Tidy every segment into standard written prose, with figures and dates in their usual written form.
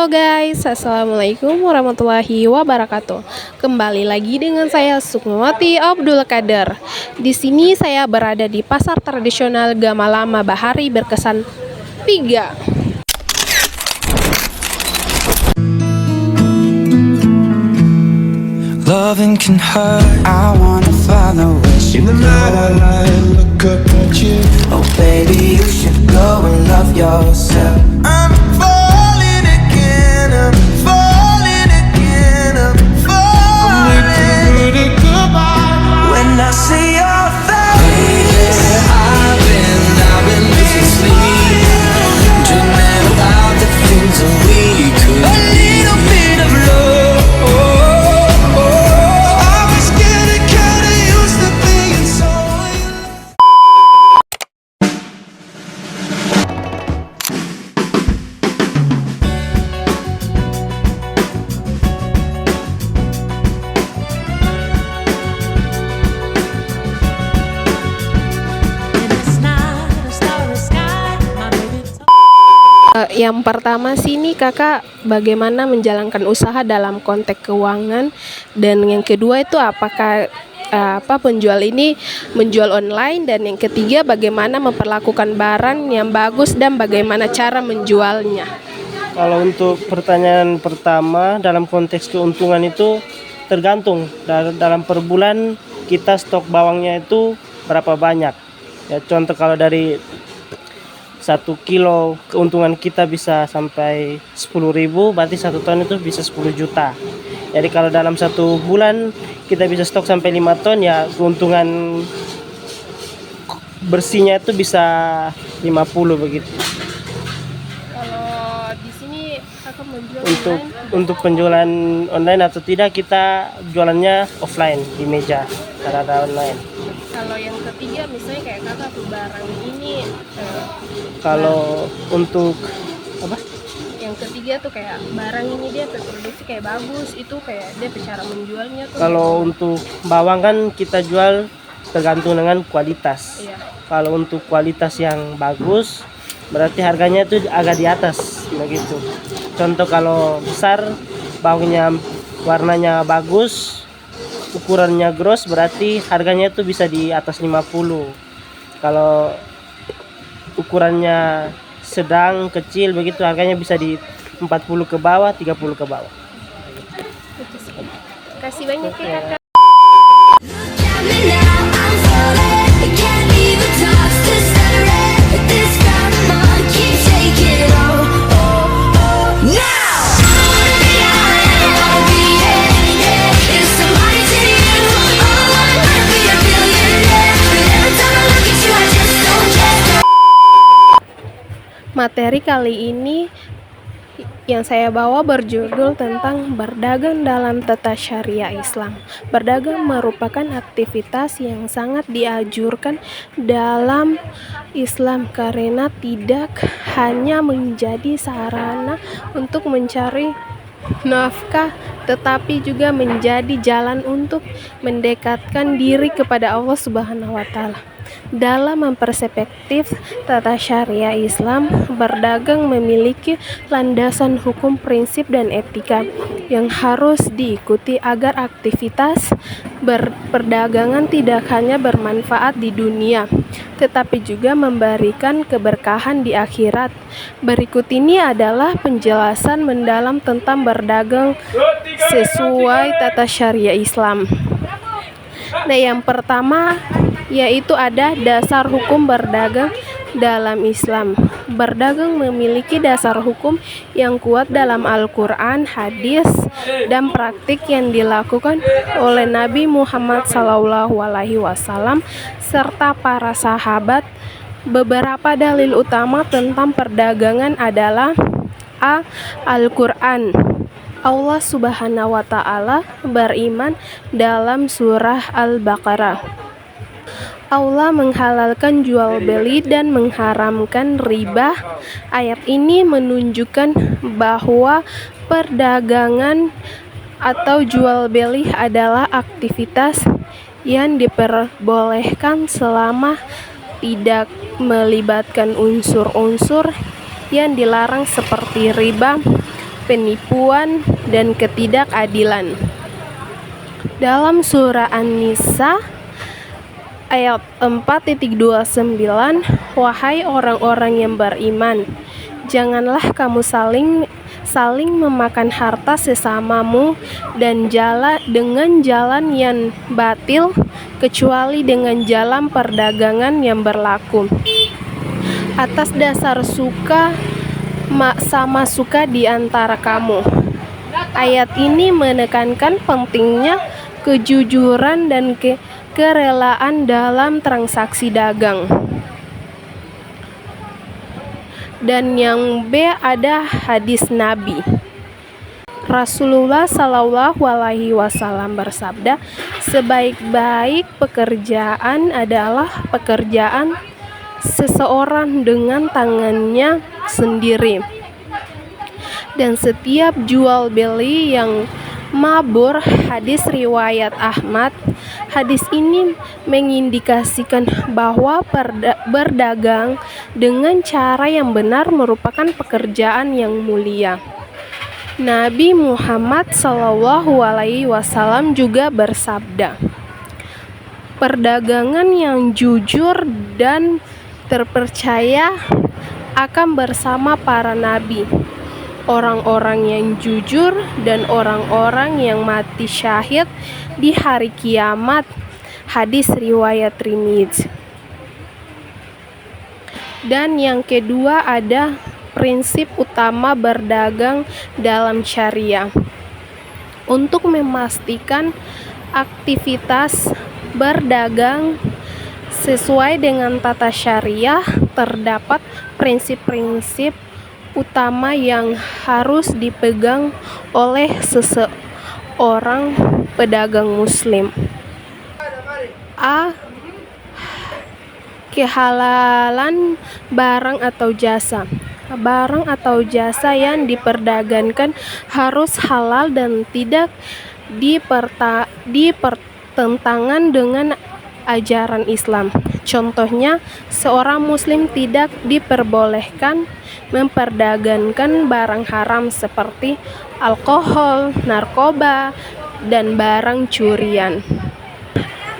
Halo guys, assalamualaikum warahmatullahi wabarakatuh. Kembali lagi dengan saya Sukmawati Abdul Qadir. Di sini saya berada di pasar tradisional Gamalama Bahari Berkesan 3. Loving can hurt. I wanna follow it. In the night I lie and look up at you. Oh baby, you should go and love yourself. I'm falling again. I'm falling again. I'm falling. When I see your face, I've been losing sleep, dreaming about the things that we could. A little bit of love. Yang pertama sih nih kakak, bagaimana menjalankan usaha dalam konteks keuangan, dan yang kedua itu apakah penjual ini menjual online, dan yang ketiga bagaimana memperlakukan barang yang bagus dan bagaimana cara menjualnya. Kalau untuk pertanyaan pertama, dalam konteks keuntungan itu tergantung dalam per bulan kita stok bawangnya itu berapa banyak. Ya, contoh kalau dari 1 kilo keuntungan kita bisa sampai 10.000, berarti 1 ton itu bisa 10 juta. Jadi kalau dalam 1 bulan kita bisa stok sampai 5 ton, ya keuntungan bersihnya itu bisa 50 begitu. Kalau di sini kakak menjual Untuk penjualan online atau tidak, kita jualannya offline di meja, tidak ada online. Kalau yang ketiga misalnya kayak kakak tuh barang ini Kalau untuk apa? Yang ketiga tuh kayak barang ini dia terproduksi kayak bagus, itu kayak dia cara menjualnya tuh. Kalau untuk bawang kan kita jual tergantung dengan kualitas. Iya. Kalau untuk kualitas yang bagus berarti harganya itu agak di atas begitu. Contoh kalau besar, bawangnya warnanya bagus, ukurannya gross, berarti harganya itu bisa di atas 50. Kalau ukurannya sedang, kecil begitu, harganya bisa di 40 ke bawah, 30 ke bawah. Kasih banyak ya kakak. Materi kali ini yang saya bawa berjudul tentang berdagang dalam tata syariah Islam. Berdagang merupakan aktivitas yang sangat dianjurkan dalam Islam karena tidak hanya menjadi sarana untuk mencari nafkah, tetapi juga menjadi jalan untuk mendekatkan diri kepada Allah Subhanahu wa Ta'ala. Dalam memperspektif tata syariah Islam, berdagang memiliki landasan hukum, prinsip, dan etika yang harus diikuti agar aktivitas perdagangan tidak hanya bermanfaat di dunia, tetapi juga memberikan keberkahan di akhirat. Berikut ini adalah penjelasan mendalam tentang berdagang sesuai tata syariah Islam. Nah, yang pertama yaitu ada dasar hukum berdagang dalam Islam. Berdagang memiliki dasar hukum yang kuat dalam Al-Quran, hadis, dan praktik yang dilakukan oleh Nabi Muhammad SAW serta para sahabat. Beberapa dalil utama tentang perdagangan adalah A. Al-Quran. Allah Subhanahu wa Ta'ala beriman dalam surah Al-Baqarah. Allah menghalalkan jual beli dan mengharamkan riba. Ayat ini menunjukkan bahwa perdagangan atau jual beli adalah aktivitas yang diperbolehkan selama tidak melibatkan unsur-unsur yang dilarang seperti riba, penipuan, dan ketidakadilan. Dalam surah An-Nisa ayat 4.29, wahai orang-orang yang beriman, janganlah kamu saling memakan harta sesamamu dan dengan jalan yang batil, kecuali dengan jalan perdagangan yang berlaku atas dasar suka sama suka di antara kamu. Ayat ini menekankan pentingnya kejujuran dan kerelaan dalam transaksi dagang. Dan yang B, ada hadis Nabi. Rasulullah Shallallahu Alaihi Wasallam bersabda, sebaik-baik pekerjaan adalah pekerjaan seseorang dengan tangannya sendiri, dan setiap jual beli yang mabur. Hadis riwayat Ahmad. Hadis ini mengindikasikan bahwa berdagang dengan cara yang benar merupakan pekerjaan yang mulia. Nabi Muhammad SAW juga bersabda, perdagangan yang jujur dan terpercaya akan bersama para nabi, orang-orang yang jujur dan orang-orang yang mati syahid di hari kiamat. Hadis riwayat Tirmidzi. Dan yang kedua, ada prinsip utama berdagang dalam syariah. Untuk memastikan aktivitas berdagang sesuai dengan tata syariah, terdapat prinsip-prinsip utama yang harus dipegang oleh seseorang pedagang muslim. A. Kehalalan barang atau jasa. Barang atau jasa yang diperdagangkan harus halal dan tidak dipertentangan dengan ajaran Islam. Contohnya, seorang muslim tidak diperbolehkan memperdagangkan barang haram seperti alkohol, narkoba, dan barang curian.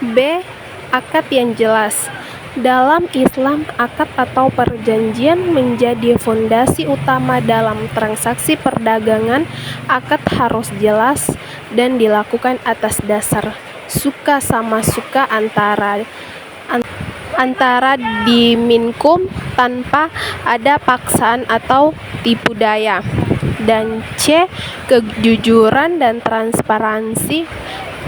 B. Akad yang jelas. Dalam Islam, akad atau perjanjian menjadi fondasi utama dalam transaksi perdagangan. Akad harus jelas dan dilakukan atas dasar suka sama suka antara diminkum tanpa ada paksaan atau tipu daya. Dan C. Kejujuran dan transparansi.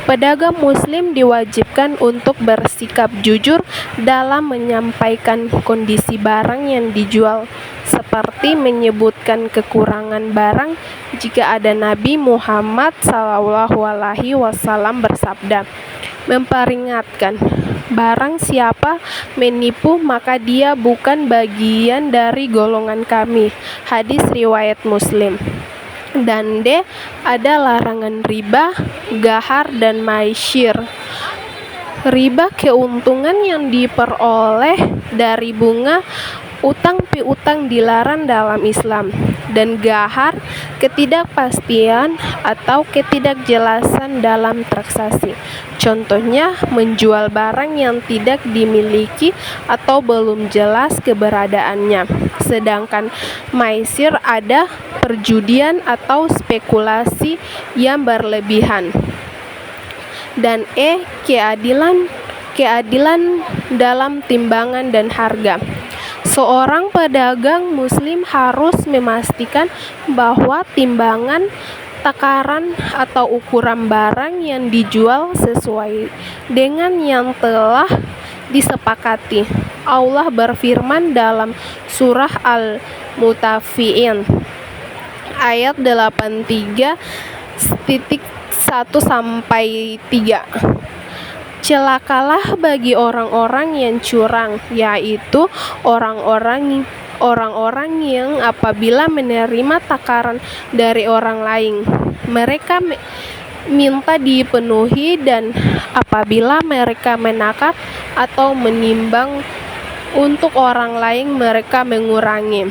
Pedagang muslim diwajibkan untuk bersikap jujur dalam menyampaikan kondisi barang yang dijual, seperti menyebutkan kekurangan barang jika ada. Nabi Muhammad SAW bersabda, memperingatkan, barang siapa menipu maka dia bukan bagian dari golongan kami. Hadis riwayat Muslim. Dan D. Ada larangan riba, gahar, dan maisyir. Riba, keuntungan yang diperoleh dari bunga utang piutang, dilarang dalam Islam. Dan gahar, ketidakpastian atau ketidakjelasan dalam transaksi. Contohnya, menjual barang yang tidak dimiliki atau belum jelas keberadaannya. Sedangkan maisir ada perjudian atau spekulasi yang berlebihan. Dan E. Keadilan dalam timbangan dan harga. Seorang pedagang muslim harus memastikan bahwa timbangan, takaran, atau ukuran barang yang dijual sesuai dengan yang telah disepakati. Allah berfirman dalam surah Al-Mutaffifin ayat 83:1-3. Celakalah bagi orang-orang yang curang, yaitu orang-orang yang apabila menerima takaran dari orang lain, mereka minta dipenuhi, dan apabila mereka menakar atau menimbang untuk orang lain, mereka mengurangi.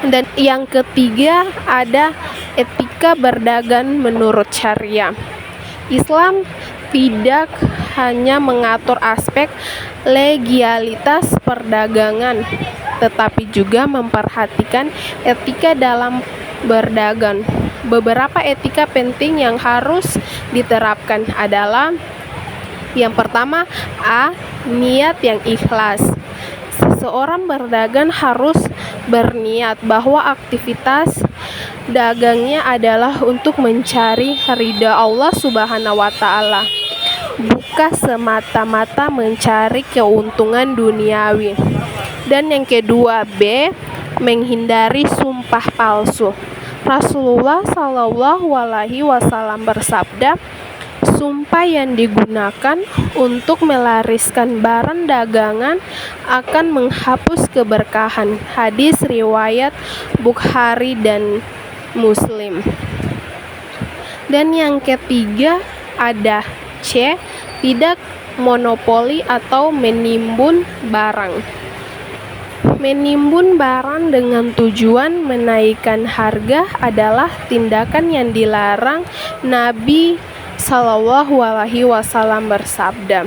Dan yang ketiga ada etika berdagang menurut syariah. Islam tidak hanya mengatur aspek legalitas perdagangan, tetapi juga memperhatikan etika dalam berdagang. Beberapa etika penting yang harus diterapkan adalah yang pertama, niat yang ikhlas. Seseorang berdagang harus berniat bahwa aktivitas dagangnya adalah untuk mencari ridha Allah Subhanahu wa taala, bukan semata-mata mencari keuntungan duniawi. Dan yang kedua, menghindari sumpah palsu. Rasulullah Shallallahu alaihi wasallam bersabda, sumpah yang digunakan untuk melariskan barang dagangan akan menghapus keberkahan. Hadis riwayat Bukhari dan Muslim. Dan yang ketiga ada tidak monopoli atau menimbun barang. Menimbun barang dengan tujuan menaikkan harga adalah tindakan yang dilarang. Nabi Shallallahu alaihi wasallam bersabda,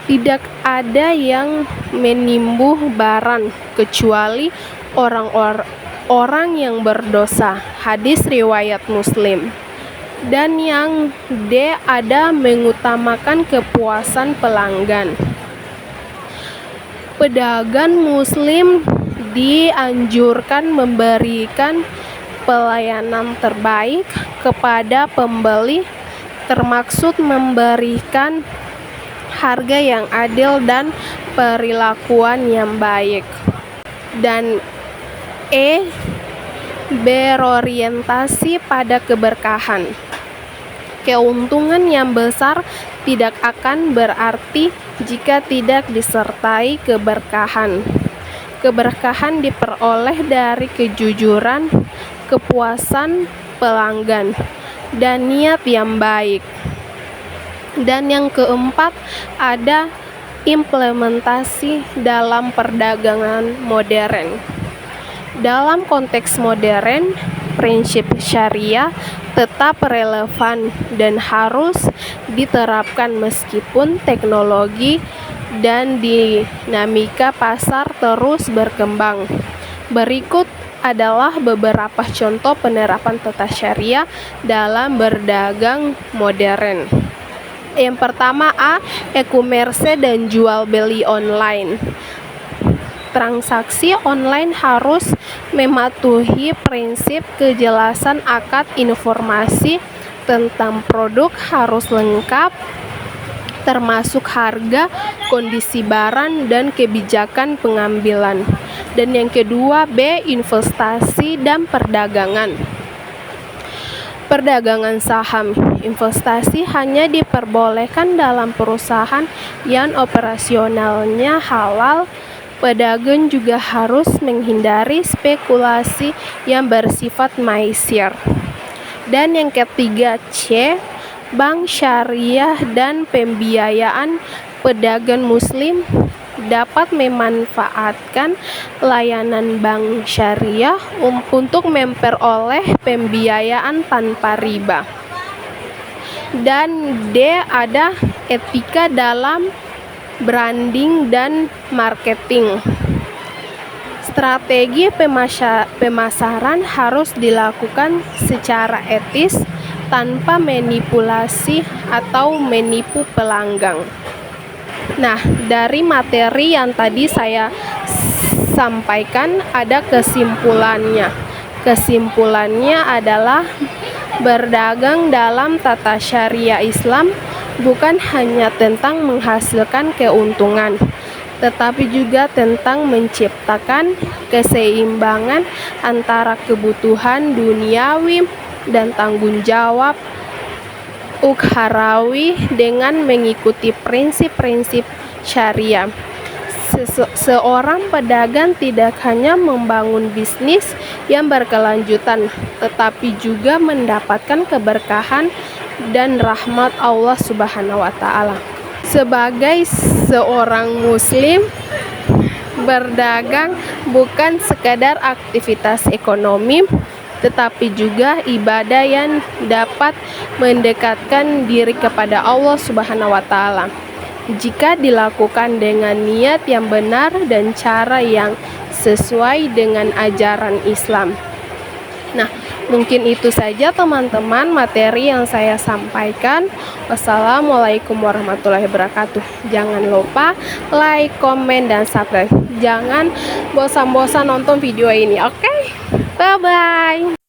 tidak ada yang menimbuh barang kecuali orang yang berdosa. Hadis riwayat Muslim. Dan yang ada mengutamakan kepuasan pelanggan. Pedagang muslim dianjurkan memberikan pelayanan terbaik kepada pembeli, termaksud memberikan harga yang adil dan perilakuan yang baik. Dan berorientasi pada keberkahan. Keuntungan yang besar tidak akan berarti jika tidak disertai keberkahan. Keberkahan diperoleh dari kejujuran, kepuasan pelanggan, dan niat yang baik. Dan yang keempat ada implementasi dalam perdagangan modern. Dalam konteks modern, prinsip syariah tetap relevan dan harus diterapkan meskipun teknologi dan dinamika pasar terus berkembang. Berikut adalah beberapa contoh penerapan tata syariah dalam berdagang modern. Yang pertama, e-commerce dan jual beli online. Transaksi online harus mematuhi prinsip kejelasan akad, informasi tentang produk harus lengkap, termasuk harga, kondisi barang, dan kebijakan pengambilan. Dan yang kedua, investasi dan perdagangan. Perdagangan saham. Investasi hanya diperbolehkan dalam perusahaan yang operasionalnya halal. Pedagang juga harus menghindari spekulasi yang bersifat maisir. Dan yang ketiga, bank syariah dan pembiayaan. Pedagang muslim dapat memanfaatkan layanan bank syariah untuk memperoleh pembiayaan tanpa riba. Dan ada etika dalam branding dan marketing. Strategi pemasaran harus dilakukan secara etis tanpa manipulasi atau menipu pelanggan. Nah, dari materi yang tadi saya sampaikan ada kesimpulannya. Kesimpulannya adalah berdagang dalam tata syariah Islam bukan hanya tentang menghasilkan keuntungan, tetapi juga tentang menciptakan keseimbangan antara kebutuhan duniawi dan tanggung jawab ukhrawi dengan mengikuti prinsip-prinsip syariah. Seorang pedagang tidak hanya membangun bisnis yang berkelanjutan, tetapi juga mendapatkan keberkahan dan rahmat Allah Subhanahu wa taala. Sebagai seorang muslim berdagang bukan sekadar aktivitas ekonomi, tetapi juga ibadah yang dapat mendekatkan diri kepada Allah Subhanahu wa Ta'ala. Jika dilakukan dengan niat yang benar dan cara yang sesuai dengan ajaran Islam. Nah, mungkin itu saja teman-teman materi yang saya sampaikan. Wassalamualaikum warahmatullahi wabarakatuh. Jangan lupa like, komen, dan subscribe. Jangan bosan-bosan nonton video ini, oke? Bye-bye.